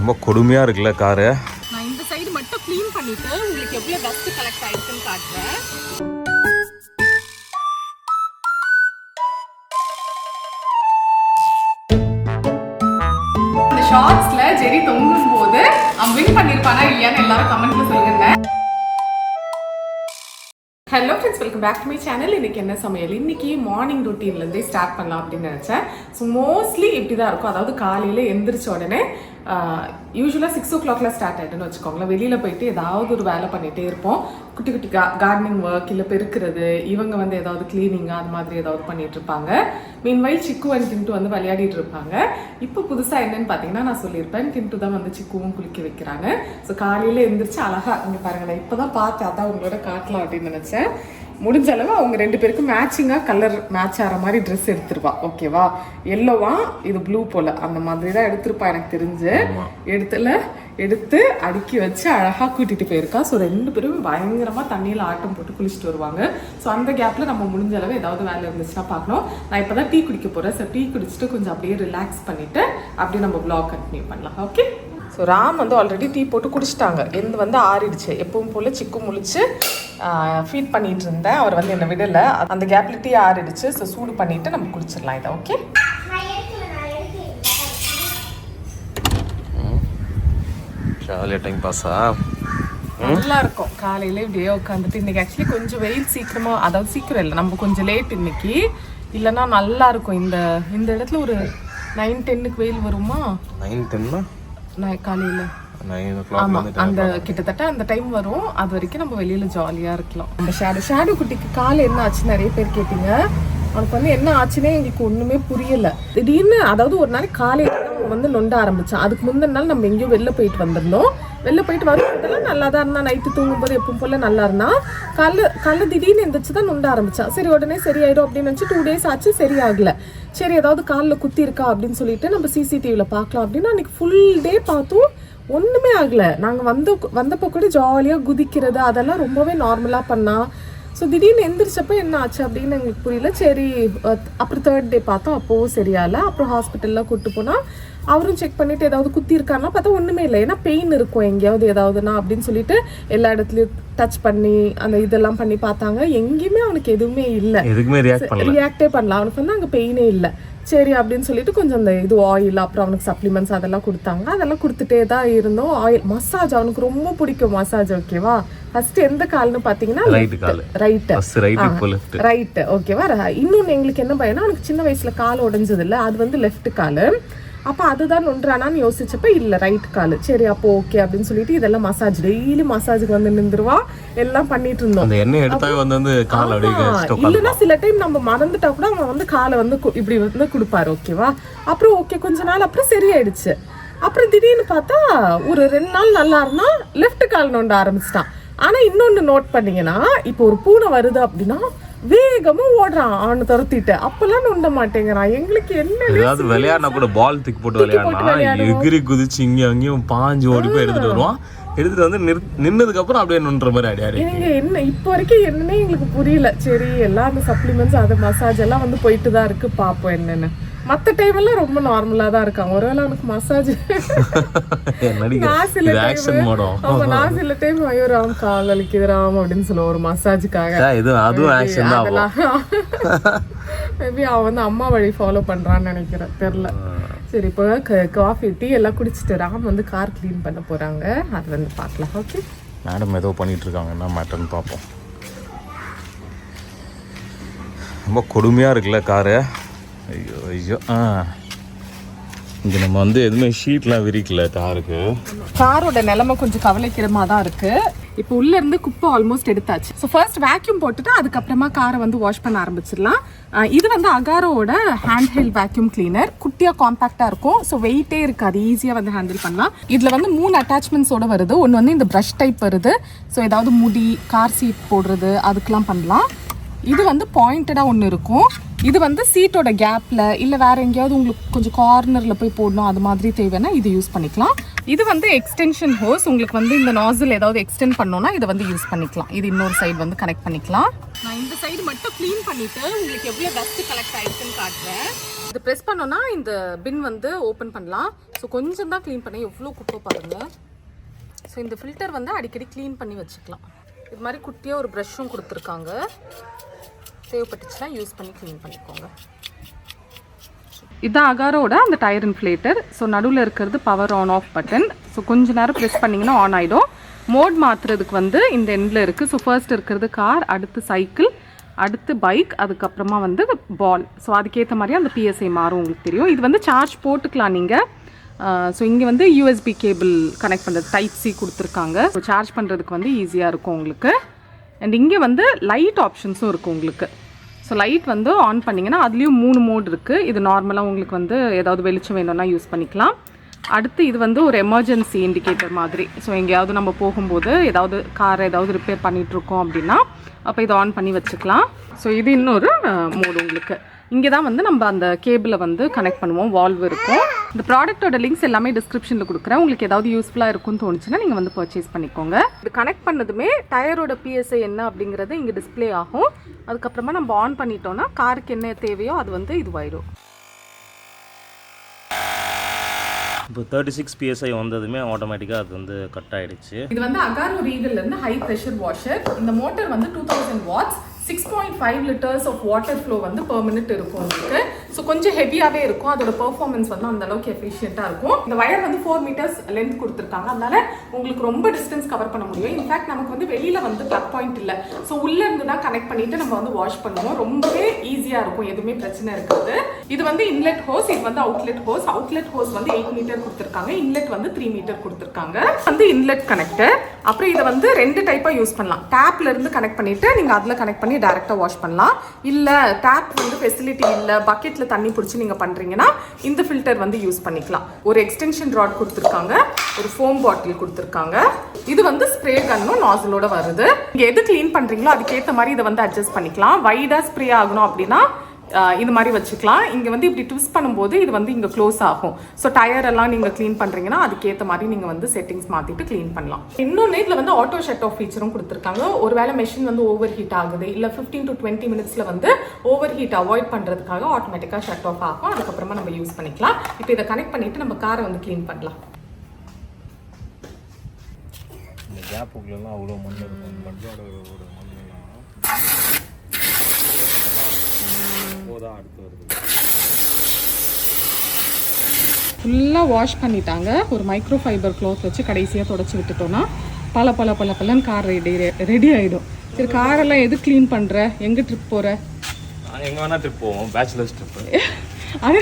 ரொம்ப கொடுமையா இருக்குல்ல காரு. நான் இந்த சைடு மட்டும் க்ளீன் பண்ணிட்டு உங்களுக்கு எவ்வளவு டஸ்ட் கலெக்ட் ஆயிருக்குன்னு காட்டுறேன். இந்த ஷார்ட்ஸ்ல ஜெரி தொங்கும் போது அவன் வின் பண்ணிருப்பானா இல்லையான்னு எல்லாரும் கமெண்ட்ல சொல்லுங்க. Hello friends, welcome back to my channel. இன்றைக்கி என்ன சமையல்? இன்றைக்கி மார்னிங் ரொட்டீன்லேருந்தே ஸ்டார்ட் பண்ணலாம் அப்படின்னு நினச்சேன். ஸோ மோஸ்ட்லி இப்படி தான் இருக்கும். அதாவது காலையில் எந்திரிச்ச உடனே யூஸ்வலாக 6 o'clock ஸ்டார்ட் ஆகிட்டுன்னு வச்சுக்கோங்களேன். வெளியில் போயிட்டு ஏதாவது ஒரு வேலை பண்ணிகிட்டே இருப்போம். குட்டி குட்டி கார்டனிங் ஒர்க், இல்லை பெருக்கிறது, இவங்க வந்து ஏதாவது கிளீனிங் அது மாதிரி ஏதாவது பண்ணிட்டு இருப்பாங்க. மீன்வைல் சிக்கு அண்ட் கிண்டு வந்து விளையாடிட்டு இருப்பாங்க. இப்போ புதுசாக என்னன்னு பார்த்தீங்கன்னா நான் சொல்லியிருப்பேன், கிண்டு தான் வந்து சிக்குவும் குளிக்க வைக்கிறாங்க. ஸோ காலையில் எந்திரிச்சு அழகாக இங்கே பாருங்கள், நான் இப்போ தான் பார்த்து அதான் உங்களோட காட்டலாம் அப்படின்னு நினச்சேன். முடிஞ்ச அளவு அவங்க 2 பேருக்கும் மேட்சிங்காக கலர் மேட்ச் ஆகிற மாதிரி ட்ரெஸ் எடுத்துருவா. ஓகேவா? எல்லோவா இது ப்ளூ போல் அந்த மாதிரி தான் எடுத்துருப்பா எனக்கு தெரிஞ்சு. எடுத்து அடுக்கி வச்சு அழகாக கூட்டிகிட்டு போயிருக்கா. ஸோ 2 பேரும் பயங்கரமாக தண்ணியில் ஆட்டம் போட்டு குளிச்சுட்டு வருவாங்க. ஸோ அந்த கேப்பில் நம்ம முடிஞ்ச அளவு ஏதாவது வேலை இருந்துச்சுன்னா பார்க்கணும். நான் இப்போ தான் டீ குடிக்க போகிறேன். ஸோ டீ குடிச்சிட்டு கொஞ்சம் அப்படியே ரிலாக்ஸ் பண்ணிவிட்டு அப்படியே நம்ம வ்ளாக் கண்டினியூ பண்ணலாம். ஓகே? ஸோ ராம் வந்து ஆல்ரெடி டீ போட்டு குடிச்சிட்டாங்க. எந்த வந்து ஆறிடுச்சு. எப்பவும் போல் சிக்கு முழிச்சு ஃபீட் பண்ணிட்டு இருந்தேன். அவர் வந்து என்னை விடலை. அந்த கேப்ல டீ ஆறிடுச்சு. ஸோ சூடு பண்ணிட்டு நம்ம குடிச்சிடலாம் இதை. ஓகே? ஜாலியாக டைம் பாஸா நல்லா இருக்கும். காலையில இப்படியே உட்காந்துட்டு இன்னைக்கு ஆக்சுவலி கொஞ்சம் வெயில் சீக்கிரமா, அதாவது சீக்கிரம் இல்லை, நம்ம கொஞ்சம் லேட் இன்னைக்கு. இல்லைன்னா நல்லா இருக்கும். இந்த இடத்துல ஒரு 9-10 வெயில் வருமா? 9-10 காலையில 9 o'clock. ஆமா, அந்த கிட்டத்தட்ட அந்த டைம் வரும். அது வரைக்கும் நம்ம வெளியில ஜாலியா இருக்கலாம். அந்த ஷேடோ குட்டிக்கு கால் என்ன ஆச்சு நிறைய பேர் கேட்டீங்க. அவனுக்கு வந்து என்ன ஆச்சுன்னே எங்களுக்கு ஒண்ணுமே புரியல. திடீர்னு அதாவது ஒரு நாளைக்கு காலையில வந்து நொண்ட ஆரம்பிச்சான். அதுக்கு முந்தின நாள் நம்ம எங்கேயோ வெளில போயிட்டு வந்திருந்தோம். வெளில போயிட்டு வரும்போதெல்லாம் நல்லா தான் இருந்தா. நைட்டு தூங்கும்போது எப்பவும் போல நல்லா இருந்தா. காலைல திடீர்னு எந்திரிச்சு தான் நொண்ட ஆரம்பிச்சான். சரி உடனே சரியாயிடும் அப்படின்னு நினச்சி 2 days ஆச்சு, சரியாகல. சரி ஏதாவது காலில் குத்தி இருக்கா அப்படின்னு சொல்லிட்டு நம்ம சிசிடிவியில் பார்க்கலாம் அப்படின்னு அன்னைக்கு ஃபுல் டே பார்த்தோம். ஒன்றுமே ஆகலை. நாங்கள் வந்தப்போ கூட ஜாலியாக குதிக்கிறது அதெல்லாம் ரொம்பவே நார்மலாக பண்ணா. ஸோ திடீர்னு எந்திரிச்சப்போ என்ன ஆச்சு அப்படின்னு எங்களுக்கு புரியல. சரி அப்புறம் 3rd day பார்த்தோம். அப்போவும் சரியால. அப்புறம் ஹாஸ்பிட்டலில் கூப்பிட்டு போனால் அவரும் செக் பண்ணிவிட்டு ஏதாவது குத்தி இருக்காருன்னா பார்த்தா ஒன்றுமே இல்லை. ஏன்னா பெயின் இருக்கும் எங்கேயாவது ஏதாவதுனா அப்படின்னு சொல்லிட்டு எல்லா இடத்துலையும் டச் பண்ணி அந்த இதெல்லாம் பண்ணி பார்த்தாங்க. எங்கேயுமே அவனுக்கு எதுவுமே இல்லை. ரியாக்டே பண்ணல. அவனுக்கு வந்து அங்கே பெயினே இல்லை. சரி அப்படின்னு சொல்லிட்டு கொஞ்சம் அந்த இது ஆயில், அப்புறம் அவனுக்கு சப்ளிமெண்ட்ஸ் அதெல்லாம் கொடுத்தாங்க. அதெல்லாம் கொடுத்துட்டே தான் இருந்தோம். ஆயில் மசாஜ் அவனுக்கு ரொம்ப பிடிக்கும். மசாஜ் ஓகேவா? ஃபர்ஸ்ட் எந்த கால்னு பார்த்தீங்கன்னா ரைட்டு. ஓகேவா? இன்னொன்று எங்களுக்கு என்ன பயம்னா, அவனுக்கு சின்ன வயசுல கால் உடைஞ்சது இல்லை, அது வந்து லெஃப்ட் காலு. அப்போ அதுதான் நொன்றானான்னு யோசிச்சப்ப இல்லை ரைட் காலு. சரி அப்போ ஓகே அப்படின்னு சொல்லிட்டு இதெல்லாம் மசாஜ் டெய்லி மசாஜுக்கு வந்து நின்றுவா. எல்லாம் பண்ணிட்டு இருந்தோம். இல்லைன்னா சில டைம் நம்ம மறந்துட்டா கூட அவன் வந்து காலை வந்து இப்படி வந்து கொடுப்பாரு. ஓகேவா? அப்புறம் ஓகே கொஞ்ச நாள் அப்புறம் சரியாயிடுச்சு. அப்புறம் திடீர்னு பார்த்தா ஒரு 2 நாள் நல்லா இருந்தா லெஃப்ட் கால் நோண்ட ஆரம்பிச்சிட்டான். ஆனா இன்னொன்னு நோட் பண்ணீங்கன்னா, இப்போ ஒரு பூனை வருது அப்படின்னா வேகமா ஓடுறான் அவனை துரத்திட்டு. அப்பெல்லாம் நொண்ட மாட்டேங்கிறான். எங்களுக்கு என்ன விளையாடுனா கூட பால் தூக்கி போட்டு விளையாடுனா எகிரி குதிச்சு இங்க அங்கேயும் பாஞ்சு ஓடி போய் எடுத்துட்டு வருவான். எடுத்துட்டு வந்து நின்னதுக்கு அப்புறம் அப்படியே நொன்ற மாதிரி அடியாடி. நீங்க என்ன இப்போ வரைக்கும் என்னன்னே எங்களுக்கு புரியல. சரி எல்லாம் அந்த சப்ளிமெண்ட்ஸ் அது மசாஜ் எல்லாம் வந்து போயிட்டு தான் இருக்கு. பாப்போம் என்னன்னு. மற்ற டைம் எல்லாம் ரொம்ப நார்மலா தான் இருக்கான். ஒருவேளை அவனுக்கு மசாஜ் நான் சில டைம் ஐயோ ராம் கால் வலிக்குது ராம் அப்படின்னு சொல்லுவோம் ஒரு மசாஜுக்காக. மேபி அவன் வந்து அம்மா வழி ஃபாலோ பண்றான்னு நினைக்கிறேன், தெரியல. சரி இப்போ காஃபி டீ எல்லாம் குடிச்சிட்டு ராம் வந்து கார் கிளீன் பண்ண போறாங்க. அது வந்து பார்க்கலாம். ஓகே மேடம் ஏதோ பண்ணிட்டு இருக்காங்க, என்ன மேட்டர்னு பார்ப்போம். ரொம்ப கொடுமையா இருக்குல்ல காரு. ஐயோ ஐயோ. இங்கே நம்ம வந்து எதுவுமே ஷீட்லாம் விரிக்கல காருக்கு. காரோட நிலைமை கொஞ்சம் கவலைக்கிடமா தான் இருக்கு. இப்போ உள்ள இருந்து குப்பை ஆல்மோஸ்ட் எடுத்தாச்சு. ஸோ ஃபர்ஸ்ட் வேக்யூம் போட்டுட்டு அதுக்கப்புறமா காரை வந்து வாஷ் பண்ண ஆரம்பிச்சிடலாம். இது வந்து அகாரோட ஹேண்ட் ஹெல்ட் வேக்யூம் கிளீனர். குட்டியாக காம்பேக்டாக இருக்கும். ஸோ வெயிட்டே இருக்காது, ஈஸியாக வந்து ஹேண்டில் பண்ணலாம். இதில் வந்து 3 அட்டாச்மெண்ட்ஸோட வருது. ஒன்று வந்து இந்த ப்ரஷ் டைப் வருது. ஸோ ஏதாவது முடி, கார் சீட் போடுறது அதுக்கெலாம் பண்ணலாம். இது வந்து பாயிண்டடாக ஒன்று இருக்கும். இது வந்து சீட்டோட கேப்பில் இல்லை வேறு எங்கேயாவது உங்களுக்கு கொஞ்சம் கார்னரில் போய் போடணும் அது மாதிரி தேவைன்னா இது யூஸ் பண்ணிக்கலாம். இது வந்து எக்ஸ்டென்ஷன் ஹோஸ். உங்களுக்கு வந்து இந்த நாசில் ஏதாவது எக்ஸ்டெண்ட் பண்ணோம்னா இதை வந்து யூஸ் பண்ணிக்கலாம். இது இன்னொரு சைடு வந்து கனெக்ட் பண்ணிக்கலாம். நான் இந்த சைடு மட்டும் க்ளீன் பண்ணிட்டு உங்களுக்கு எவ்வளோ டஸ்ட் கலெக்ட் ஆயிடுச்சுன்னு காட்டுறேன். இது ப்ரெஸ் பண்ணோன்னா இந்த பின் வந்து ஓப்பன் பண்ணலாம். ஸோ கொஞ்சம் தான் க்ளீன் பண்ணேன், எவ்வளோ குப்பை பாருங்கள். ஸோ இந்த ஃபில்டர் வந்து அடிக்கடி க்ளீன் பண்ணி வச்சுக்கலாம். இது மாதிரி குட்டியாக ஒரு ப்ரஷ்ஷும் கொடுத்துருக்காங்க, தேவைப்பட்டுச்சுன்னா யூஸ் பண்ணி க்ளீன் பண்ணிக்கோங்க. இதுதான் அகாரோட அந்த டயர் இன்ஃப்ளேட்டர். ஸோ நடுவில் இருக்கிறது power on off button. So கொஞ்ச நேரம் ப்ரெஸ் பண்ணிங்கன்னா ஆன் ஆகிடும். மோட் மாற்றுறதுக்கு வந்து இந்த எண்டில் இருக்குது. ஸோ ஃபர்ஸ்ட் இருக்கிறது கார், அடுத்து சைக்கிள், அடுத்து பைக், அதுக்கப்புறமா வந்து பால். ஸோ அதுக்கேற்ற மாதிரி அந்த PSI மாறும், உங்களுக்கு தெரியும். இது வந்து சார்ஜ் போட்டுக்கலாம் நீங்கள். ஸோ இங்கே வந்து USB கேபிள் கனெக்ட் பண்ணுறது டைப் C கொடுத்துருக்காங்க. ஸோ சார்ஜ் பண்ணுறதுக்கு வந்து ஈஸியாக இருக்கும் உங்களுக்கு. அண்ட் இங்கே வந்து லைட் ஆப்ஷன்ஸும் இருக்குது உங்களுக்கு. ஸோ லைட் வந்து ஆன் பண்ணிங்கன்னா அதுலேயும் 3 மோட் இருக்குது. இது நார்மலாக உங்களுக்கு வந்து ஏதாவது வெளிச்சம் வேணும்னா யூஸ் பண்ணிக்கலாம். அடுத்து இது வந்து ஒரு எமர்ஜென்சி இண்டிகேட்டர் மாதிரி. ஸோ எங்கேயாவது நம்ம போகும்போது ஏதாவது கார் ஏதாவது ரிப்பேர் பண்ணிகிட்ருக்கோம் அப்படின்னா அப்போ இதை ஆன் பண்ணி வச்சுக்கலாம். ஸோ இது இன்னொரு மோடு உங்களுக்கு. இங்கே தான் வந்து நம்ம அந்த கேபிளை வந்து கனெக்ட் பண்ணுவோம், வால்வ் இருக்கும். இந்த ப்ராடக்ட்டோட லிங்க்ஸ் எல்லாமே டிஸ்கிரிப்ஷனில் கொடுக்குறேன். உங்களுக்கு ஏதாவது யூஸ்ஃபுல்லாக இருக்கும்னு தோணுச்சுன்னா நீங்கள் வந்து பர்ச்சேஸ் பண்ணிக்கோங்க. இது கனெக்ட் பண்ணதுமே டயரோட PSI என்ன அப்படிங்கிறது இங்கே டிஸ்பிளே ஆகும். அதுக்கப்புறமா நம்ம ஆன் பண்ணிட்டோம்னா காருக்கு என்ன தேவையோ அது வந்து இதுவாயிடும். இப்போ 36 PSI வந்ததுமே ஆட்டோமேட்டிக்காக அது வந்து கட் ஆகிடுச்சு. இது வந்து அகாரோ ரீடல்லேருந்து ஹை ப்ரெஷர் வாஷர். இந்த மோட்டர் வந்து 2000 watts, 6.5 litres of water flow வந்து பெர் மினிட் இருக்கும் உங்களுக்கு. ஸோ கொஞ்சம் ஹெவியாகவே இருக்கும். அதோட பெர்ஃபார்மன்ஸ் வந்து அந்த அளவுக்கு எஃபிஷியண்டாக இருக்கும். இந்த வயர் வந்து 4 மீட்டர்ஸ் லென்த் கொடுத்துருக்காங்க. அதனால உங்களுக்கு ரொம்ப டிஸ்டன்ஸ் கவர் பண்ண முடியும். இன்ஃபேக்ட் நமக்கு வந்து வெளியில் வந்து ப்ளக் பாயிண்ட் இல்லை. ஸோ உள்ளே இருந்து தான் கனெக்ட் பண்ணிட்டு நம்ம வந்து வாஷ் பண்ணுவோம். ரொம்பவே ஈஸியாக இருக்கும், எதுவுமே பிரச்சனை இருக்காது. இது வந்து இன்லெட் ஹோஸ், இது வந்து அவுட்லெட் ஹோஸ். அவுட்லெட் ஹோஸ் வந்து 8 மீட்டர் கொடுத்துருக்காங்க, இன்லெட் வந்து 3 மீட்டர் கொடுத்துருக்காங்க. வந்து இன்லெட் கனெக்டர். அப்புறம் இதை வந்து 2 டைப்பாக யூஸ் பண்ணலாம். டேப்ல இருந்து கனெக்ட் பண்ணிட்டு நீங்கள் அதில் கனெக்ட் பண்ணி டைரெக்டாக வாஷ் பண்ணலாம். இல்லை டேப் வந்து ஃபெசிலிட்டி இல்லை, பக்கெட்டில் தண்ணி பிடிச்சி நீங்கள் பண்ணுறீங்கன்னா இந்த ஃபில்டர் வந்து யூஸ் பண்ணிக்கலாம். ஒரு எக்ஸ்டென்ஷன் ராட் கொடுத்துருக்காங்க, ஒரு ஃபோம் பாட்டில் கொடுத்துருக்காங்க. இது வந்து ஸ்ப்ரே கன்னும் நாசிலோட வருது. நீங்கள் எது க்ளீன் பண்ணுறீங்களோ அதுக்கேற்ற மாதிரி இதை வந்து அட்ஜஸ்ட் பண்ணிக்கலாம். வைடாக ஸ்ப்ரே ஆகணும் அப்படின்னா இது மாதிரி வச்சுக்கலாம். இங்கே வந்து இப்படி ட்விஸ்ட் பண்ணும்போது இது வந்து இங்கே க்ளோஸ் ஆகும். ஸோ டயர் எல்லாம் நீங்கள் க்ளீன் பண்ணுறீங்கன்னா அதுக்கேற்ற மாதிரி நீங்கள் வந்து செட்டிங்ஸ் மாற்றிட்டு க்ளீன் பண்ணலாம். இன்னொன்று இதில் வந்து ஆட்டோ ஷட் ஆஃப் ஃபீச்சரும் கொடுத்துருக்காங்க. ஒருவேளை மெஷின் வந்து ஓவர் ஹீட் ஆகுது, இல்லை 15 to 20 மினிட்ஸில் வந்து ஓவர் ஹீட் அவாய்ட் பண்ணுறதுக்காக ஆட்டோமேட்டிக்காக ஷட் ஆஃப் ஆகும். அதுக்கப்புறமா நம்ம யூஸ் பண்ணிக்கலாம். இப்போ இதை கனெக்ட் பண்ணிவிட்டு நம்ம காரை வந்து க்ளீன் பண்ணலாம். இந்த கேப்புக்குள்ளெல்லாம் அவ்வளோ மண் இருக்கும். மண்ணோட ஃபுல்லாக வாஷ் பண்ணிட்டாங்க. ஒரு மைக்ரோ ஃபைபர் க்ளாத் வச்சு கடைசியாக தொடச்சி விட்டுட்டோன்னா பல கார் ரெடி ஆகிடும். சரி, காரெல்லாம் எது க்ளீன் பண்ணுற, எங்கே ட்ரிப் போகிற? எங்கே வேணால் ட்ரிப் போவோம், பேச்சுலர்ஸ் ட்ரிப்பு. அது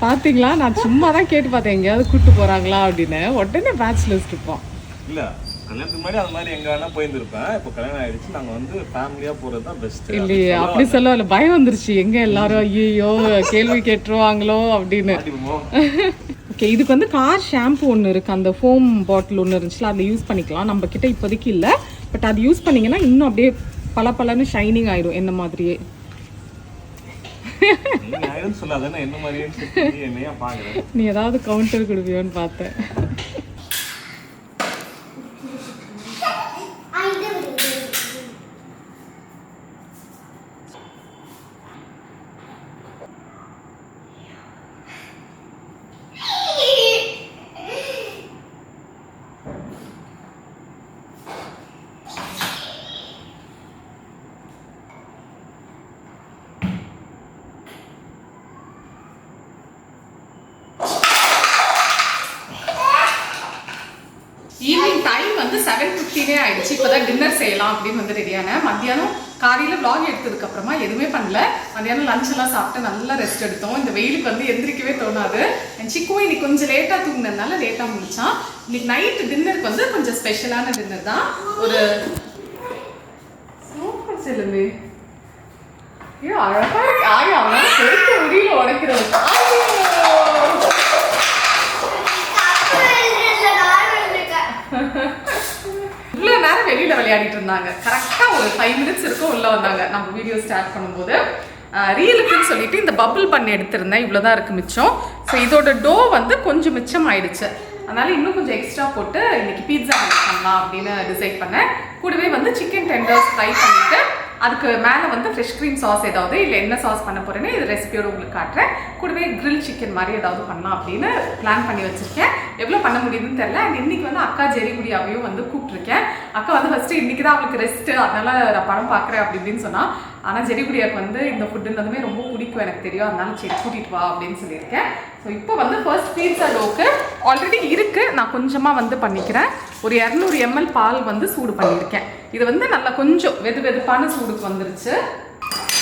பார்த்தீங்களா, நான் சும்மா தான் கேட்டு பார்த்தேன் எங்கேயாவது கூப்பிட்டு போகிறாங்களா அப்படின்னு. உடனே பேச்சுலர்ஸ் ட்ரிப்போம். இல்லை, கல்யாணத்துக்கு முன்னாடி அது மாதிரி எங்கே வேணால் போயிருந்துருப்பேன். இப்போ கல்யாணம் ஆகிடுச்சு, நாங்கள் வந்து ஃபேமிலியாக போகிறது தான் பெஸ்ட்டு. இல்லையே, அப்படி சொல்ல பயம் வந்துருச்சு. எங்கே எல்லாரும் ஐயோ கேள்வி கேட்டுருவாங்களோ அப்படின்னு. ஓகே, இதுக்கு வந்து கார் ஷாம்பு ஒன்று இருக்குது, அந்த ஃபோம் பாட்டில் ஒன்று இருந்துச்சுல, அதில் யூஸ் பண்ணிக்கலாம். நம்ம கிட்ட இப்போதைக்கு இல்லை, பட் அது யூஸ் பண்ணிங்கன்னா இன்னும் அப்படியே பலன்னு ஷைனிங் ஆயிடும் என்ன மாதிரியே. நீ ஏதாவது கவுண்டர் கொடுப்பியோன்னு பார்த்தேன். ஈவினிங் டைம் வந்து 7:15 ஆயிடுச்சு. இப்போதான் டின்னர் செய்யலாம் அப்படின்னு வந்து ரெடியான. மத்தியானம் காலையில் vlog எடுத்ததுக்கு அப்புறமா எதுவுமே பண்ணல. மத்தியானம் லஞ்ச் எல்லாம் சாப்பிட்டு நல்லா ரெஸ்ட் எடுத்தோம். இந்த வெயிலுக்கு வந்து எந்திரிக்கவே தோணாது. என் சிக்கும் இன்னைக்கு கொஞ்சம் லேட்டாக தூங்கினதுனால லேட்டாக முடிச்சான். இன்னைக்கு நைட்டு டின்னருக்கு வந்து கொஞ்சம் ஸ்பெஷலான டின்னர் தான். ஒரு சூப்பர் செல்லுமே, ஐயோ அழகா ஆயா அவனால செருக்க முடியல உடைக்கிறது. இவ்வளோ நேரம் வெளியில் விளையாடிட்டு இருந்தாங்க. கரெக்டாக ஒரு 5 மினிட்ஸ் இருக்கும் உள்ளே வந்தாங்க நம்ம வீடியோ ஸ்டார்ட் பண்ணும்போது. ரீலுக்குன்னு சொல்லிட்டு இந்த பபிள் பண்ணி எடுத்திருந்தேன். இவ்வளோதான் இருக்குது மிச்சம். ஸோ இதோட டோ வந்து கொஞ்சம் மிச்சம் ஆயிடுச்சு. அதனால இன்னும் கொஞ்சம் எக்ஸ்ட்ரா போட்டு இன்னைக்கு பீட்சா பண்ணலாம் அப்படின்னு டிசைட் பண்ணேன். கூடவே வந்து சிக்கன் டெண்டர்ஸ் ஃப்ரை பண்ணிட்டு அதுக்கு மேலே வந்து ஃப்ரெஷ் க்ரீம் சாஸ் ஏதாவது இல்லை என்ன சாஸ் பண்ண போகிறேன்னு இது ரெசிபியோட உங்களுக்கு காட்டுறேன். கூடவே கிரில் சிக்கன் மாதிரி ஏதாவது பண்ணலாம் அப்படின்னு பிளான் பண்ணி வச்சுருக்கேன். எவ்வளோ பண்ண முடியுதுன்னு தெரியல. அண்ட் இன்னைக்கு வந்து அக்கா ஜெரிகுடியாவையும் வந்து கூப்பிட்ருக்கேன். அக்கா வந்து ஃபஸ்ட்டு இன்றைக்கி தான் அவளுக்கு ரெஸ்ட்டு, அதனால நான் படம் பார்க்குறேன் அப்படி இப்படின்னு சொன்னால். ஆனால் ஜெரிகுடியாவுக்கு வந்து இந்த ஃபுட்டுன்றதுமே ரொம்ப பிடிக்கும் எனக்கு தெரியும். அதனால சரி கூட்டிகிட்டு வா அப்படின்னு சொல்லியிருக்கேன். ஸோ இப்போ வந்து ஃபர்ஸ்ட் பீட்சா டோக்கு ஆல்ரெடி இருக்குது, நான் கொஞ்சமாக வந்து பண்ணிக்கிறேன். ஒரு 200 ml பால் வந்து சூடு பண்ணியிருக்கேன். இது வந்து நல்லா கொஞ்சம் வெதுப்பான சூடுக்கு வந்துருச்சு.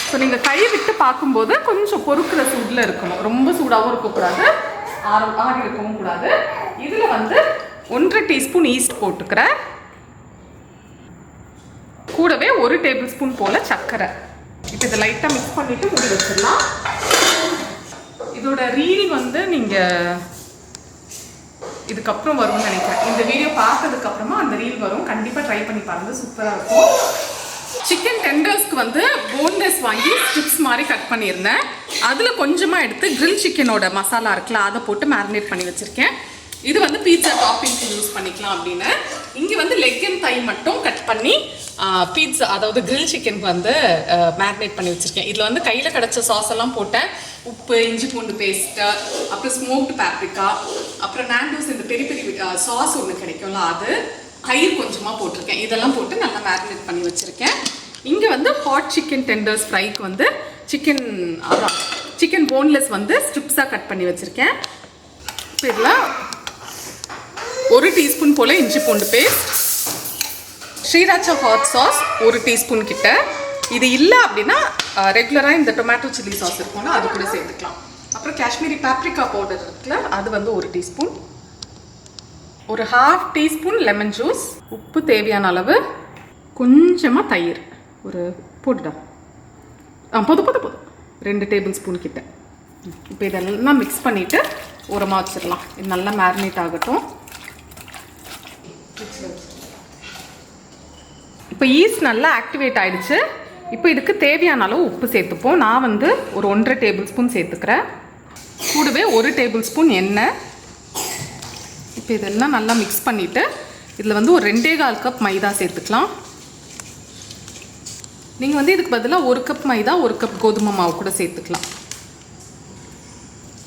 ஸோ நீங்கள் கை விட்டு பார்க்கும்போது கொஞ்சம் பொறுக்கிற சூடில் இருக்கணும், ரொம்ப சூடாகவும் இருக்கக்கூடாது, ஆறி இருக்கவும் கூடாது. இதில் வந்து 1.5 டீஸ்பூன் ஈஸ்ட் போட்டுக்கிறேன். கூடவே 1 டேபிள் ஸ்பூன் போல் சர்க்கரை. இப்போ இதை லைட்டாக மிக்ஸ் பண்ணிவிட்டு மூடி வச்சிடலாம். இதோட ரீல் வந்து நீங்கள் இதுக்கப்புறம் வரும்னு நினைக்கிறேன். இந்த வீடியோ பார்த்ததுக்கப்புறமா அந்த ரீல் வரும், கண்டிப்பாக ட்ரை பண்ணி பாருங்க, சூப்பராக இருக்கும். சிக்கன் டெண்டர்ஸ்க்கு வந்து போன்லெஸ் வாங்கி ஸ்ட்ரிப்ஸ் மாதிரி கட் பண்ணியிருந்தேன். அதில் கொஞ்சமாக எடுத்து கிரில் சிக்கனோட மசாலா இருக்குல்ல அதை போட்டு மேரினேட் பண்ணி வச்சுருக்கேன். இது வந்து பீட்சா டாப்பிங்க்கு யூஸ் பண்ணிக்கலாம் அப்படின்னு. இங்கே வந்து லெக் அண்ட் தை மட்டும் கட் பண்ணி பீட்சா அதாவது கிரில் சிக்கனுக்கு வந்து மேரினேட் பண்ணி வச்சுருக்கேன். இதில் வந்து கையில் கிடச்ச சாஸ் எல்லாம் போட்டேன். உப்பு, இஞ்சி பூண்டு பேஸ்ட்டு, அப்புறம் ஸ்மோக்டு பேப்ரிக்கா, அப்புறம் நாண்டோஸ் இந்த பெரிய பெரிய சாஸ் ஒன்று கிடைக்கும்ல அது, தயிர் கொஞ்சமாக போட்டிருக்கேன். இதெல்லாம் போட்டு நல்லா மேரினேட் பண்ணி வச்சுருக்கேன். இங்கே வந்து ஹாட் சிக்கன் டெண்டர்ஸ் ஃப்ரைக்கு வந்து சிக்கன் போன்லெஸ் வந்து ஸ்ட்ரிப்ஸாக கட் பண்ணி வச்சுருக்கேன். இப்போ இதில் 1 டீஸ்பூன் போல் இஞ்சி பூண்டு paste, sriracha hot sauce 1 teaspoon கிட்ட. இது இல்லை அப்படின்னா ரெகுலராக இந்த டொமேட்டோ சில்லி சாஸ் இருக்கும்னா அது கூட சேர்த்துக்கலாம். அப்புறம் காஷ்மீரி பேப்ரிகா பவுடர் இருக்குல்ல அது வந்து 1 டீஸ்பூன், ஒரு 1/2 டீஸ்பூன் லெமன் ஜூஸ், உப்பு தேவையான அளவு, கொஞ்சமாக தயிர் ஒரு போட்டுடா போதும் 2 டேபிள் ஸ்பூன் கிட்ட. இப்போ இதெல்லாம் மிக்ஸ் பண்ணிவிட்டு ஓரமாக வச்சிடலாம். இது நல்லா மேரினேட் ஆகட்டும். இப்போ ஈஸ்ட் நல்லா ஆக்டிவேட் ஆகிடுச்சு. இப்போ இதுக்கு தேவையான அளவு உப்பு சேர்த்துப்போம். நான் வந்து ஒரு 1.5 டேபிள் ஸ்பூன் சேர்த்துக்கிறேன். கூடவே 1 டேபிள் ஸ்பூன் எண்ணெய். இப்போ இதெல்லாம் நல்லா மிக்ஸ் பண்ணிவிட்டு இதில் வந்து ஒரு 2.25 கப் மைதா சேர்த்துக்கலாம். நீங்கள் வந்து இதுக்கு பதிலாக 1 கப் மைதா 1 கப் கோதுமை மாவு கூட சேர்த்துக்கலாம்.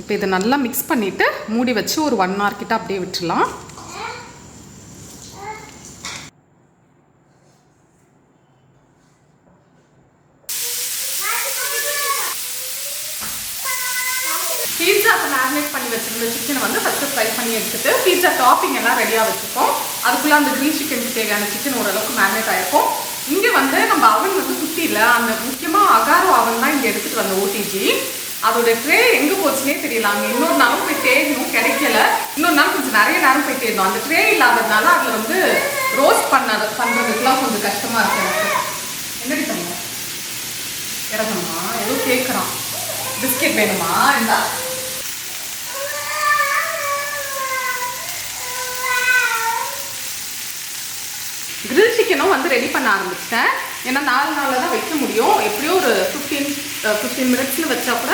இப்போ இதை நல்லா மிக்ஸ் பண்ணிவிட்டு மூடி வச்சு ஒரு 1 hour கிட்ட அப்படியே விட்டுடலாம். பீட்சாக்கு மேரினேட் பண்ணி வச்சுருந்த சிக்கனை வந்து ஃபஸ்ட்டு ஃப்ரை பண்ணி எடுத்துட்டு பீட்சா டாப்பிங் எல்லாம் ரெடியாக வச்சுருக்கோம். அதுக்குள்ளே அந்த கிரில் சிக்கனுக்கு தேவையான சிக்கன் ஓரளவுக்கு மேரினேட் ஆகிருக்கும். இங்கே வந்து நம்ம அவன் வந்து குட்டியில் அந்த முக்கியமாக அகாரோ அவன் தான் இங்கே எடுத்துகிட்டு வந்த ஓடிஜி. அதோட ட்ரே எங்கே போச்சுன்னே தெரியல. அங்கே இன்னொரு நாளும் போய் தேடணும், கிடைக்கல. இன்னொரு நாள் கொஞ்சம் நிறைய நேரம் போய் தேடணும். அந்த ட்ரே இல்லாததுனால அதில் வந்து ரோஸ்ட் பண்ணுறதுக்குலாம் கொஞ்சம் கஷ்டமாக இருக்குது எனக்கு. என்னடி பண்ணுங்க இறங்கணுமா ஏதோ கேட்குறான். பிஸ்கெட் வேணுமா? இந்த கிரில் சிக்கனும் வந்து ரெடி பண்ண ஆரம்பிச்சிட்டேன். ஏன்னா 4 நாளில் தான் வைக்க முடியும். எப்படியோ ஒரு 15 மினிட்ஸில் வச்சா கூட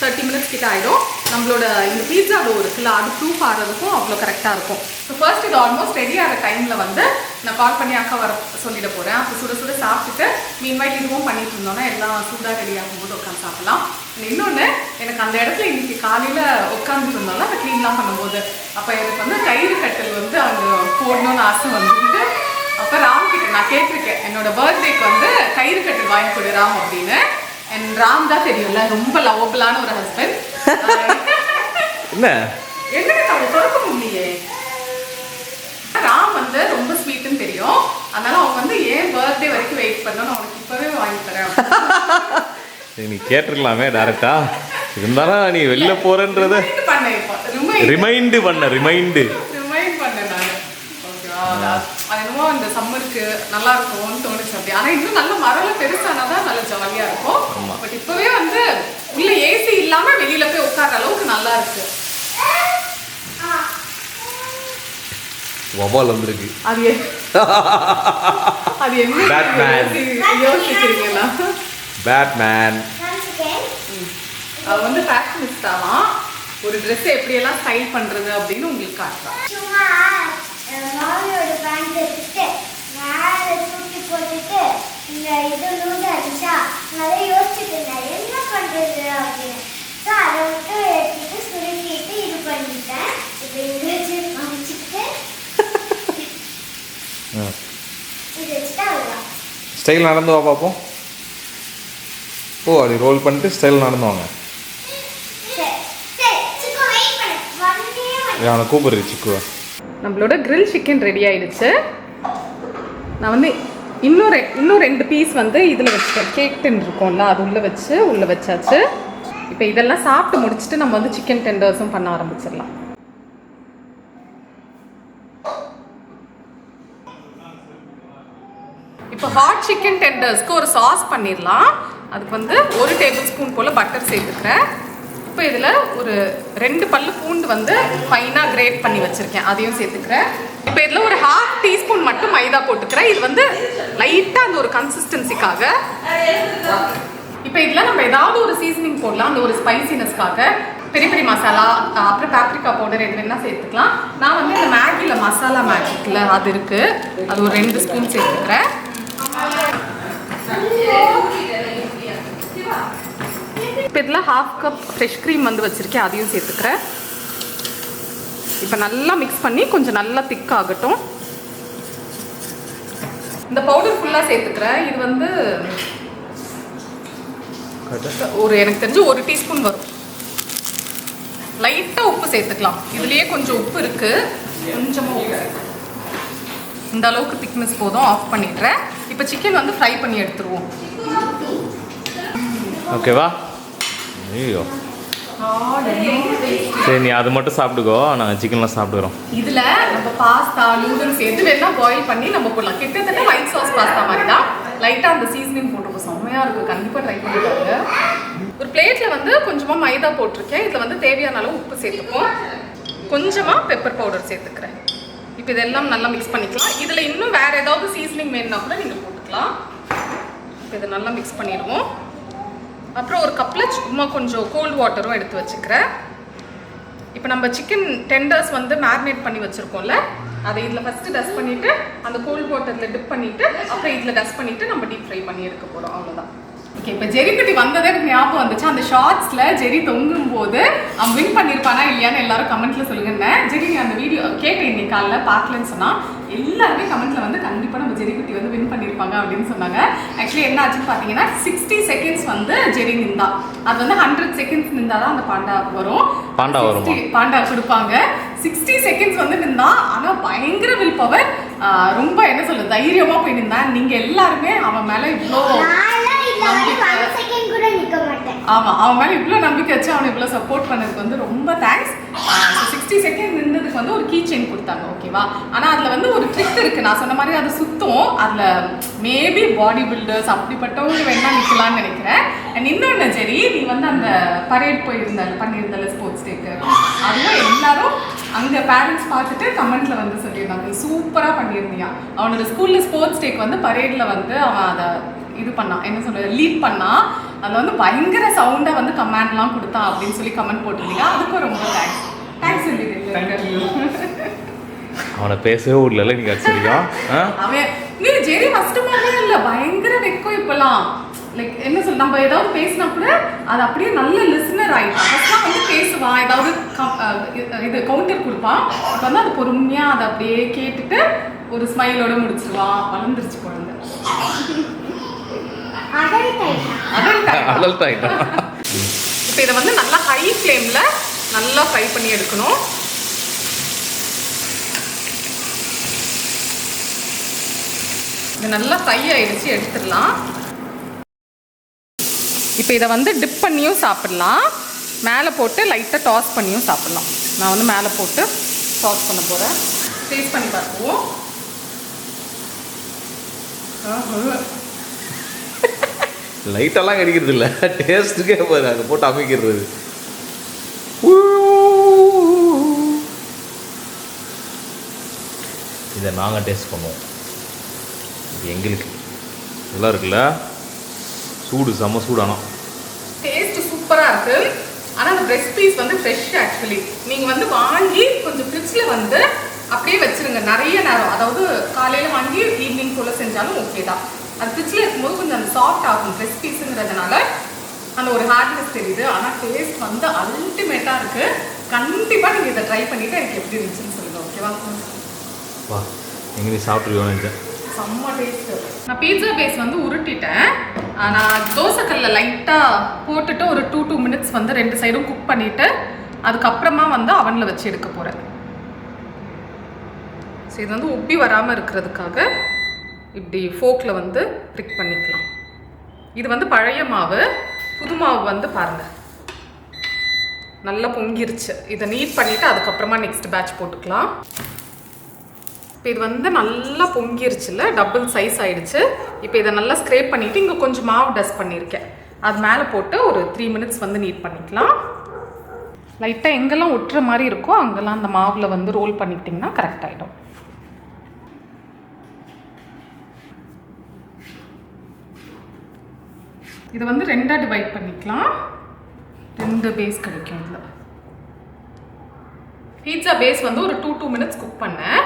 30 மினிட்ஸ் கிட்ட ஆகிடும். நம்மளோட இந்த பீட்சா டோ இருக்குல்ல அது ப்ரூஃப் ஆகிறதுக்கும் அவ்வளோ கரெக்டாக இருக்கும். ஸோ ஃபர்ஸ்ட் இது ஆல்மோஸ்ட் ரெடி ஆகிற டைமில் வந்து நான் கால் பண்ணி அக்கா வர சொல்லிட போகிறேன். அப்போ சுட சுட சாப்பிட்டுட்டு மீன்வாயில் இதுவும் பண்ணிட்டு இருந்தோன்னா எல்லாம் சூடாக ரெடி ஆகும்போது உட்காந்து சாப்பிடலாம். இன்னொன்று எனக்கு அந்த இடத்துல இன்னைக்கு காலையில் உட்காந்துருந்தோம்ல அந்த க்ளீன்லாம் பண்ணும்போது அப்போ எனக்கு வந்து கயிறு கட்டல் வந்து அங்கே போடணும்னு ஆசை வந்துட்டு அப்போ ராம் கிட்ட நான் கேட்டிருக்கேன் என்னோட பர்த்டேக்கு வந்து கயிறு கட்டல் வாங்கி கொடு ராம் அப்படின்னு. அண்ட் ராம் தான் தெரியும்ல ரொம்ப லவபிளான ஒரு ஹஸ்பண்ட். என்ன நம்ம திறக்க முடியே. ராம் வந்து ரொம்ப ஸ்வீட்டுன்னு தெரியும். அதனால அவங்க வந்து ஏன் பர்த்டே வரைக்கும் வெயிட் பண்ணணும், அவனுக்கு இப்பவே வாங்கி தரேன். நீ கேட்டிருக்கலாமே டேரக்டா. இருந்தாலும் நீ வெளில போறன்றத ரிமைண்ட் பண்ண நான். ஓகேவா? அது என்னமோ இந்த சம்மருக்கு நல்லா இருக்கும்னு தோணுச்சு அப்படி. ஆனால் இன்னும் நல்ல மரம் பெருசானாதான் நல்ல ஜாலியா இருக்கும். பட் இப்பவே வந்து உள்ள ஏசி இல்லாம வெளியில போய் உட்கார்ற அளவுக்கு நல்லா இருக்கு. வவால் வந்திருக்கு. அது என்ன யோசிக்கிறீங்களா? பேட்மேன் அது வந்து ஃபேஷனிஸ்டாவாம். ஒரு ட்ரெஸ்ஸை எப்படியெல்லாம் ஸ்டைல் பண்ணுறது அப்படின்னு உங்களுக்கு காட்டுறேன். சும்மா மாமியோட பேண்ட் எடுத்துட்டு மேலே தூக்கி போட்டுட்டு இந்த இது லூஸ் ஆகிடுச்சா நிறைய யோசிச்சுட்டு இருந்தேன் என்ன பண்ணுறது அப்படின்னு. ஸோ அதை மட்டும் எடுத்துட்டு சுருக்கிட்டு இது பண்ணிட்டேன். இப்போ இங்கே வச்சு காமிச்சிட்டு இது வச்சுட்டா அவ்வளோதான். ஸ்டைல் நடந்து வா பார்ப்போம். ஓ அப்படி ரோல் பண்ணிட்டு ஸ்டைல் நடந்து வாங்க. அவனை கூப்பிடுறது சிக்குவா. நம்மளோட கிரில் சிக்கன் ரெடி ஆயிடுச்சு. நான் வந்து இன்னும் 2 பீஸ் வந்து இதில் வச்சுட்டேன். கேக் டின் இருக்கும்ல அது உள்ளே வச்சாச்சு. இப்போ இதெல்லாம் சாப்பிட்டு முடிச்சுட்டு நம்ம வந்து சிக்கன் டெண்டர்ஸும் பண்ண ஆரம்பிச்சிடலாம். இப்போ ஹாட் சிக்கன் டெண்டர்ஸ்க்கு ஒரு சாஸ் பண்ணிடலாம். அதுக்கு வந்து 1 டேபிள் ஸ்பூன் போல் பட்டர் சேர்த்துக்கிறேன். இப்போ இதில் ஒரு 2 பல்லு பூண்டு வந்து ஃபைனாக கிரேட் பண்ணி வச்சுருக்கேன், அதையும் சேர்த்துக்கிறேன். இப்போ இதில் ஒரு 1/2 டீஸ்பூன் மட்டும் மைதா போட்டுக்கிறேன். இது வந்து லைட்டாக அந்த ஒரு கன்சிஸ்டன்சிக்காக. இப்போ இதில் நம்ம ஏதாவது ஒரு சீசனிங் போடலாம், அந்த ஒரு ஸ்பைசினஸ்க்காக. பெரிய பெரிய மசாலா, அப்புறம் பேப்ரிக்கா பவுடர் எது வேணால் சேர்த்துக்கலாம். நான் வந்து இந்த மேகியில் மசாலா மேஜிக்கில் அது இருக்குது, அது ஒரு 2 ஸ்பூன் சேர்த்துக்கிறேன். இப்போ இதில் 1/2 கப் ஃப்ரெஷ் க்ரீம் வந்து வச்சுருக்கேன், அதையும் சேர்த்துக்கிறேன். இப்போ நல்லா மிக்ஸ் பண்ணி கொஞ்சம் நல்லா திக் ஆகட்டும். இந்த பவுடர் ஃபுல்லாக சேர்த்துக்கிறேன். இது வந்து எனக்கு தெரிஞ்சு 1 டீஸ்பூன் வரும். லைட்டாக உப்பு சேர்த்துக்கலாம், இதுலேயே கொஞ்சம் உப்பு இருக்குது, கொஞ்சமாக உப்பு. இந்த அளவுக்கு திக்னஸ் போதும். ஆஃப் பண்ணிடுறேன். இப்போ சிக்கன் வந்து ஃப்ரை பண்ணி எடுத்துருவோம். ஓகேவா? ஐயோ சரி, நீ அது மட்டும் சாப்பிட்டுக்கோ, நாங்கள் சிக்கன்லாம் சாப்பிடுறோம். இதில் நம்ம பாஸ்தா நூடுல்ஸ் எது வேணால் பாயில் பண்ணி நம்ம போடலாம். கிட்டத்தட்ட ஒயிட் சாஸ் பாஸ்தா மாதிரி தான். லைட்டாக அந்த சீசனிங் போட்டுருக்கோம், செம்மையாக இருக்குது. கண்டிப்பாக ட்ரை பண்ணிப்பாங்க. ஒரு பிளேட்டில் வந்து கொஞ்சமாக மைதா போட்டிருக்கேன். இதில் வந்து தேவையான அளவு உப்பு சேர்த்துப்போம், கொஞ்சமாக பெப்பர் பவுடர் சேர்த்துக்கிறேன். இப்போ இதெல்லாம் நல்லா மிக்ஸ் பண்ணிக்கலாம். இதில் இன்னும் வேறு ஏதாவது சீசனிங் வேணுன்னா கூட நீங்கள் போட்டுக்கலாம். இப்போ இதை நல்லா மிக்ஸ் பண்ணிடுவோம். அப்புறம் ஒரு கப்பில் சும்மா கொஞ்சம் கோல்டு வாட்டரும் எடுத்து வச்சுக்கிறேன். இப்போ நம்ம சிக்கன் டெண்டர்ஸ் வந்து மேரினேட் பண்ணி வச்சுருக்கோம்ல, அதை இதில் ஃபஸ்ட்டு டஸ்ட் பண்ணிவிட்டு அந்த கோல்டு வாட்டரில் டிப் பண்ணிவிட்டு அப்புறம் இதில் டஸ்ட் பண்ணிவிட்டு நம்ம டீப் ஃப்ரை பண்ணி எடுக்க போகிறோம். அவ்வளோதான். ஓகே, இப்போ ஜெரி குட்டி வந்ததே எனக்கு ஞாபகம் வந்துச்சு. அந்த ஷார்ட்ஸில் ஜெரி தொங்கும் போது அவன் வின் பண்ணியிருப்பானா இல்லையான்னு எல்லாரும் கமெண்ட்டில் சொல்லுங்கன்னு. ஜெரி அந்த வீடியோ கேட்டேன் இன்னைக்கு காலைல பார்க்கலன்னு சொன்னால் எல்லாருமே கமெண்ட்டில் வந்து கண்டிப்பாக நம்ம ஜெரி குட்டி வந்து வின் பண்ணியிருப்பாங்க அப்படின்னு சொன்னாங்க. ஆக்சுவலி என்ன ஆச்சுன்னு பார்த்தீங்கன்னா 60 செகண்ட்ஸ் வந்து ஜெரி நின்றா. அது வந்து 100 செகண்ட்ஸ் நின்றா தான் அந்த பாண்டா வரும். பாண்டா கொடுப்பாங்க. 60 செகண்ட்ஸ் வந்து நின்றா. ஆனால் பயங்கர வில் பவர், ரொம்ப என்ன சொல்ல தைரியமாக போய் நின்றான். நீங்கள் எல்லாருமே அவன் மேலே இவ்வளோ ஆமா, அவன் மேலே இவ்வளோ நம்பிக்கை வச்சு அவனை இவ்வளோ சப்போர்ட் பண்ணதுக்கு வந்து ரொம்ப தேங்க்ஸ். 60 செகண்ட் நின்றதுக்கு வந்து ஒரு கீ செயின் கொடுத்தாங்க, ஓகேவா? ஆனால் அதில் வந்து ஒரு ட்ரிக் இருக்குது. நான் சொன்ன மாதிரி அது சுத்தம். அதில் மேபி பாடி பில்டர்ஸ் அப்படிப்பட்டவங்க வேணா நிற்கலான்னு நினைக்கிறேன். அண்ட் இன்னொன்று சரி, நீ வந்து அந்த பரேட் பண்ணியிருந்தால ஸ்போர்ட்ஸ் டேக்கு, அதுவும் எல்லாரும் அங்கே பேரண்ட்ஸ் பார்த்துட்டு கமெண்ட்டில் வந்து சொல்லியிருந்தாங்க நீ சூப்பராக பண்ணியிருந்தியா. அவனோட ஸ்கூலில் ஸ்போர்ட்ஸ் டேக்கு வந்து பரேடில் வந்து அவன் அதை இது பண்ணான், என்ன சொல்கிறது, லீட் பண்ணான். அதில் வந்து பயங்கர சவுண்டாக வந்து கமெண்ட்லாம் கொடுத்தான் அப்படின்னு சொல்லி கமெண்ட் போட்டிருந்தீங்க. அதுக்கும் ரொம்ப தேங்க்ஸ் சொல்லிடுறேன். அவனை பேசவே விடல நீங்க. சரியா அவன் நீ ஜெரி ஃபர்ஸ்ட் மாதிரி இல்லை, பயங்கர வெக்கம் இப்போலாம். லைக் என்ன சொல், நம்ம ஏதாவது பேசினா கூட அது அப்படியே நல்ல லிஸ்னர் ஆகிட்டான். ஃபர்ஸ்ட்லாம் வந்து பேசுவான், ஏதாவது இது கவுண்டர் கொடுப்பான். இப்போ வந்து அது பொறுமையாக அதை அப்படியே கேட்டுட்டு ஒரு ஸ்மைலோட முடிச்சிருவான். வளர்ந்துருச்சு குழந்தை. இப்போ இதை வந்து நல்லா ஹை ஃப்ளேமில் நல்லா ஃப்ரை பண்ணி எடுக்கணும். இது நல்லா ஃப்ரை ஆயிடுச்சு, எடுத்துடலாம். இப்போ இதை வந்து டிப் பண்ணியும் சாப்பிடலாம், மேலே போட்டு லைட்டாக டாஸ் பண்ணியும் சாப்பிடலாம். நான் வந்து மேலே போட்டு டாஸ் பண்ண போகிறேன். டேஸ்ட் பண்ணி பார்த்துக்குவோம். லைட்டெல்லாம் கிடைக்கிறது இல்லை, டேஸ்ட்டுக்கே போகுது, அங்கே போட்டு அமைக்கிறது. இதை நாங்கள் டேஸ்ட் பண்ணுவோம். இது எங்களுக்கு நல்லா இருக்குல்ல, சூடு செம்ம சூடானா. டேஸ்ட் சூப்பராக இருக்குது. ஆனால் அந்த பிரெஸ்ட் பீஸ் வந்து ஃப்ரெஷ் ஆக்சுவலி. நீங்கள் வந்து வாங்கி கொஞ்சம் ஃப்ரிட்ஜில் வந்து அப்படியே வச்சுருங்க நிறைய நேரம். அதாவது காலையில் வாங்கி ஈவினிங் போல் செஞ்சாலும் ஓகே தான். அது ஃப்ரிட்ஜில் இருக்கும்போது கொஞ்சம் அந்த சாஃப்ட் ஆகும். பிரெஸ்ட் பீஸுங்கிறதுனால அந்த ஒரு ஹார்ட்னஸ் தெரியுது. ஆனால் டேஸ்ட் வந்து அல்டிமேட்டாக இருக்குது. கண்டிப்பாக நீங்கள் இதை ட்ரை பண்ணிவிட்டு எனக்கு எப்படி இருந்துச்சுன்னு சொல்லுங்கள். ஓகேவா? வா எங்கே சாப்பிட்ருக்கோன்னு செம்ம டேஸ்ட்டு. நான் பீட்சா பேஸ் வந்து உருட்டிட்டேன். நான் தோசைக்கல்லில் லைட்டாக போட்டுட்டு ஒரு 2 minutes வந்து 2 சைடும் குக் பண்ணிவிட்டு அதுக்கப்புறமா வந்து அவனில் வச்சு எடுக்க போகிறேன். ஸோ இது வந்து உப்பி வராமல் இருக்கிறதுக்காக இப்படி ஃபோக்கில் வந்து ப்ரிக் பண்ணிக்கலாம். இது வந்து பழைய மாவு. புது மாவு வந்து பாருங்கள் நல்லா பொங்கிருச்சு. இதை நீட் பண்ணிவிட்டு அதுக்கப்புறமா நெக்ஸ்ட் பேட்ச் போட்டுக்கலாம். இப்போ இது வந்து நல்லா பொங்கிருச்சுல, டபுள் சைஸ் ஆகிடுச்சு. இப்போ இதை நல்லா ஸ்க்ரேப் பண்ணிவிட்டு இங்கே கொஞ்சம் மாவு டஸ்ட் பண்ணியிருக்கேன், அது மேலே போட்டு ஒரு 3 minutes வந்து நீட் பண்ணிக்கலாம். லைட்டாக எங்கெல்லாம் ஒட்டுற மாதிரி இருக்கோ அங்கெல்லாம் அந்த மாவில் வந்து ரோல் பண்ணிக்கிட்டிங்கன்னா கரெக்ட் ஆகிடும். இதை வந்து 2ஆக டிவைட் பண்ணிக்கலாம். 2 பேஸ் கிடைக்கும். இதில் பீட்சா பேஸ் வந்து ஒரு 2 minutes குக் பண்ணேன்.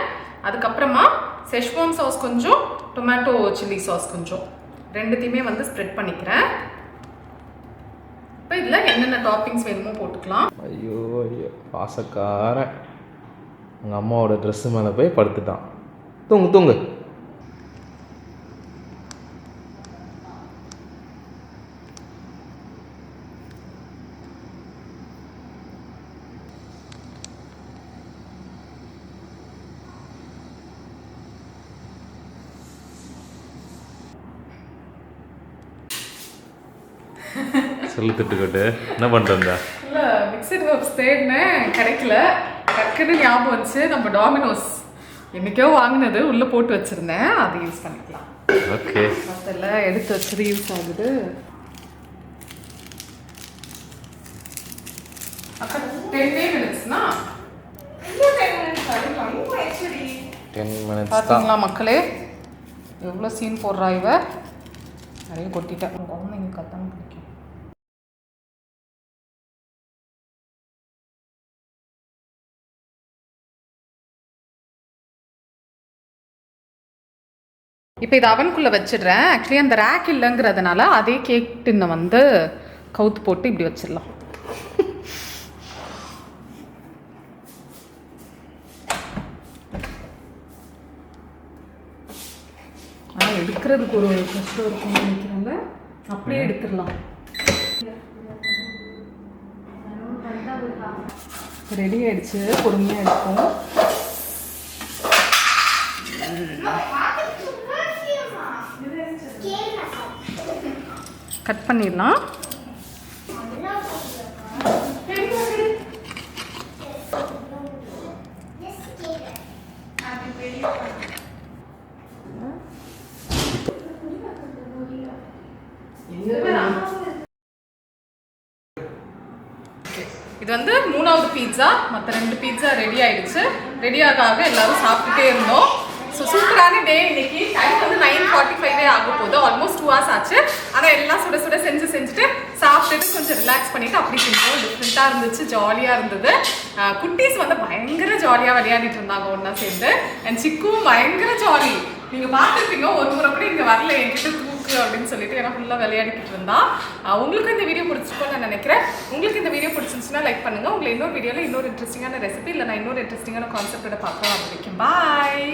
அதுக்கப்புறமா செஷ்வான் சாஸ் கொஞ்சம், டொமேட்டோ சில்லி சாஸ் கொஞ்சம், ரெண்டுத்தையுமே வந்து ஸ்ப்ரெட் பண்ணிக்கிறேன். இப்போ இதில் என்னென்ன டாப்பிங்ஸ் வேணுமோ போட்டுக்கலாம். ஐயோ ஐயோ பாசக்காரன் உங்கள் அம்மாவோட ட்ரெஸ்ஸு மேலே போய் படுத்துட்டான். தூங்கு தூங்கு. சொல்லு திட்டுக்கட்டு என்ன பண்ணுறா? இல்லை மிக்சட் ஹர்ப்ஸ் தேடினேன், கிடைக்கல. டக்குன்னு ஞாபகம் வந்துச்சு, நம்ம டாமினோஸ் என்னைக்கோ வாங்கினது உள்ளே போட்டு வச்சுருந்தேன், அது யூஸ் பண்ணிக்கலாம். ஓகே மற்றெல்லாம் எடுத்து வச்சது யூஸ் ஆகுது. அக்கா 10 minutesனா 10 minutes பார்த்தீங்களா மக்களே, எவ்வளோ சீன் போடுறா இவ. நிறைய கொட்டிட்டேன். குழந்தைங்க கத்தாம பிடிக்கும். இப்போ இது அவனுக்குள்ளே வச்சிடுறேன். ஆக்சுவலி அந்த ரேக் இல்லைங்கிறதுனால அதே கேக் டின்னை வந்து கவுத்து போட்டு இப்படி வச்சிடலாம். ஆனால் எடுக்கிறதுக்கு ஒரு கஷ்டம் இருக்கும்னு நினைக்கிறாங்க, அப்படியே எடுத்துடலாம். ரெடி ஆயிடுச்சு, பொறுமையாக எடுப்போம். கட் பண்ணிடலாம். இது வந்து 3வது பீட்சா. மற்ற 2 பீட்சா ரெடி ஆயிடுச்சு. ரெடியாக எல்லாரும் சாப்பிட்டுட்டே இருந்தோம். ஸோ சூப்பரான டே இன்னைக்கு. டைம் வந்து 9:45 ஆக போகுது. ஆல்மோஸ்ட் 2 hours ஆச்சு. ஆனால் எல்லாம் சுட சுட செஞ்சுட்டு சாப்பிட்டுட்டு கொஞ்சம் ரிலாக்ஸ் பண்ணிட்டு அப்படி செஞ்சோம். டிஃப்ரெண்ட்டாக இருந்துச்சு, ஜாலியாக இருந்தது. குட்டீஸ் வந்து பயங்கர ஜாலியாக விளையாடிட்டு இருந்தாங்க ஒன்றா சேர்ந்து. அண்ட் சிக்கும் பயங்கர ஜாலி. நீங்கள் பார்த்துருப்பீங்க, ஒரு முறை கூட இங்கே வரல என்கிட்ட தூக்கு அப்படின்னு சொல்லிட்டு ஏன்னா ஃபுல்லாக விளையாடிக்கிட்டு இருந்தா. உங்களுக்கு இந்த வீடியோ பிடிச்சிருக்கோன்னு நான் நினைக்கிறேன். உங்களுக்கு இந்த வீடியோ பிடிச்சிருந்துச்சுன்னா லைக் பண்ணுங்கள். உங்களை இன்னொரு வீடியோவில் இன்னொரு இன்ட்ரெஸ்டிங்கான ரெசிபி இல்லை நான் இன்னொரு இன்ட்ரெஸ்டிங்கான கான்செப்டோட பார்க்கலாம். அது வரைக்கும் பாய்.